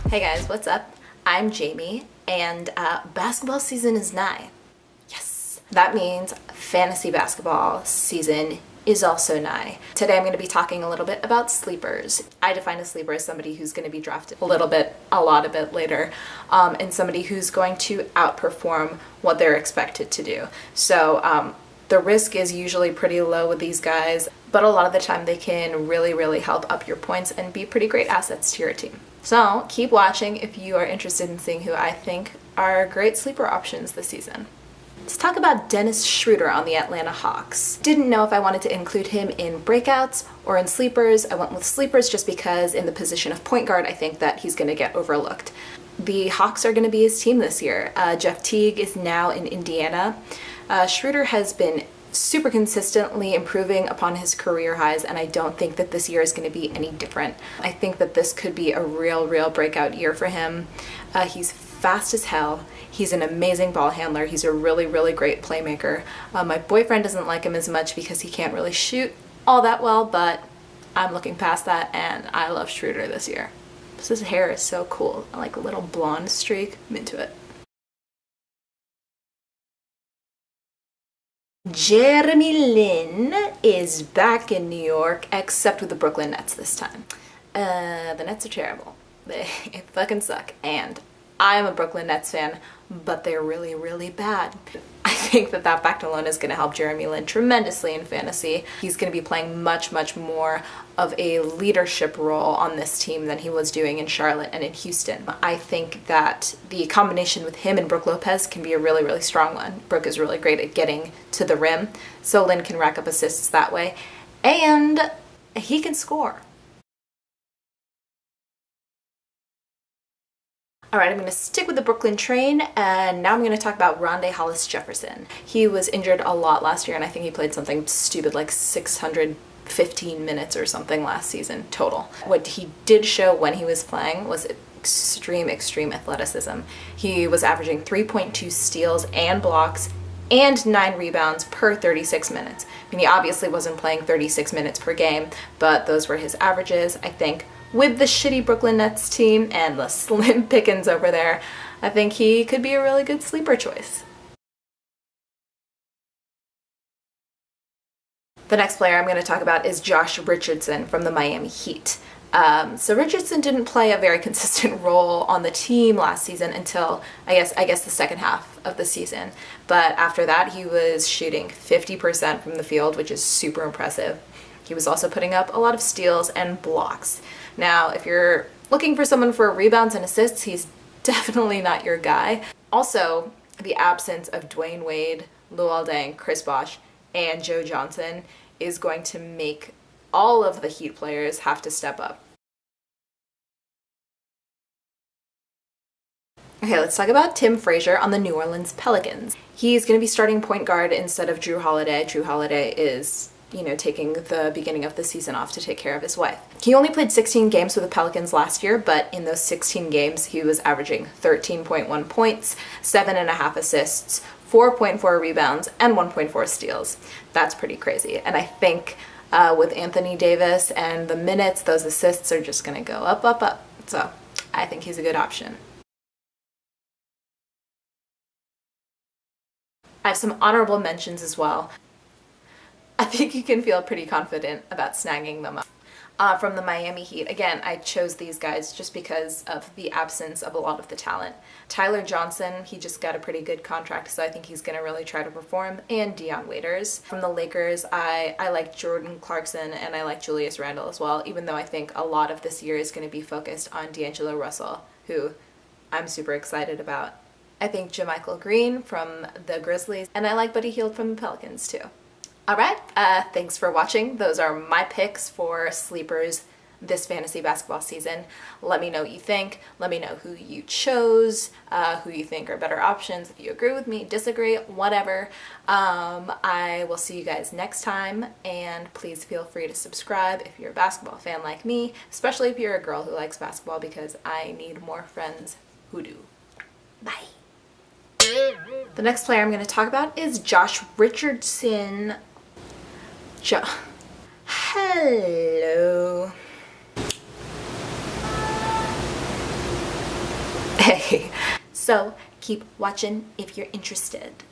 Hey guys, what's up? I'm Jamie, and basketball season is nigh. Yes! That means fantasy basketball season is also nigh. Today I'm going to be talking a little bit about sleepers. I define a sleeper as somebody who's going to be drafted a lot later, and somebody who's going to outperform what they're expected to do. So the risk is usually pretty low with these guys, but a lot of the time they can really help up your points and be pretty great assets to your team. So keep watching if you are interested in seeing who I think are great sleeper options this season. Let's talk about Dennis Schroeder on the Atlanta Hawks. Didn't know if I wanted to include him in breakouts or in sleepers. I went with sleepers just because in the position of point guard, I think that he's going to get overlooked. The Hawks are going to be his team this year. Jeff Teague is now in Indiana. Schroeder has been super consistently improving upon his career highs, and I don't think that this year is going to be any different. I think that this could be a real breakout year for him. He's fast as hell. He's an amazing ball handler. He's a really great playmaker. My boyfriend doesn't like him as much because he can't really shoot all that well, but I'm looking past that, and I love Schroeder this year. His hair is so cool. I like a little blonde streak. I'm into it. Jeremy Lin is back in New York, except with the Brooklyn Nets this time. The Nets are terrible. They fucking suck. And I'm a Brooklyn Nets fan, but they're really bad. I think that fact alone is going to help Jeremy Lin tremendously in fantasy. He's going to be playing much more of a leadership role on this team than he was doing in Charlotte and in Houston. I think that the combination with him and Brook Lopez can be a really strong one. Brook is really great at getting to the rim, so Lin can rack up assists that way, and he can score. Alright, I'm going to stick with the Brooklyn train, and now I'm going to talk about Rondae HollisJefferson. He was injured a lot last year, and I think he played something stupid like 615 minutes or something last season total. What he did show when he was playing was extreme athleticism. He was averaging 3.2 steals and blocks and 9 rebounds per 36 minutes. I mean, he obviously wasn't playing 36 minutes per game, but those were his averages. I think with the shitty Brooklyn Nets team and the slim pickings over there, I think he could be a really good sleeper choice. The next player I'm going to talk about is Josh Richardson from the Miami Heat. So Richardson didn't play a very consistent role on the team last season until I guess the second half of the season. But after that, he was shooting 50% from the field, which is super impressive. He was also putting up a lot of steals and blocks. Now, if you're looking for someone for rebounds and assists, he's definitely not your guy. Also, the absence of Dwayne Wade, Luol Deng, Chris Bosh, and Joe Johnson is going to make all of the Heat players have to step up. Okay, let's talk about Tim Frazier on the New Orleans Pelicans. He's going to be starting point guard instead of Jrue Holiday. Jrue Holiday is taking the beginning of the season off to take care of his wife. He only played 16 games with the Pelicans last year, but in those 16 games, he was averaging 13.1 points, 7.5 assists, 4.4 rebounds, and 1.4 steals. That's pretty crazy. And I think with Anthony Davis and the minutes, those assists are just going to go up. So I think he's a good option. I have some honorable mentions as well. I think you can feel pretty confident about snagging them up. From the Miami Heat, again, I chose these guys just because of the absence of a lot of the talent. Tyler Johnson, he just got a pretty good contract, so I think he's going to really try to perform, and Dion Waiters. From the Lakers, I like Jordan Clarkson, and I like Julius Randle as well, even though I think a lot of this year is going to be focused on D'Angelo Russell, who I'm super excited about. I think JaMychal Green from the Grizzlies, and I like Buddy Hield from the Pelicans too. Alright, thanks for watching. Those are my picks for sleepers this fantasy basketball season. Let me know what you think. Let me know who you chose, who you think are better options, if you agree with me, disagree, whatever. I will see you guys next time, and please feel free to subscribe if you're a basketball fan like me, especially if you're a girl who likes basketball, because I need more friends who do. Bye. The next player I'm going to talk about is Josh Richardson. Hello. So keep watching if you're interested.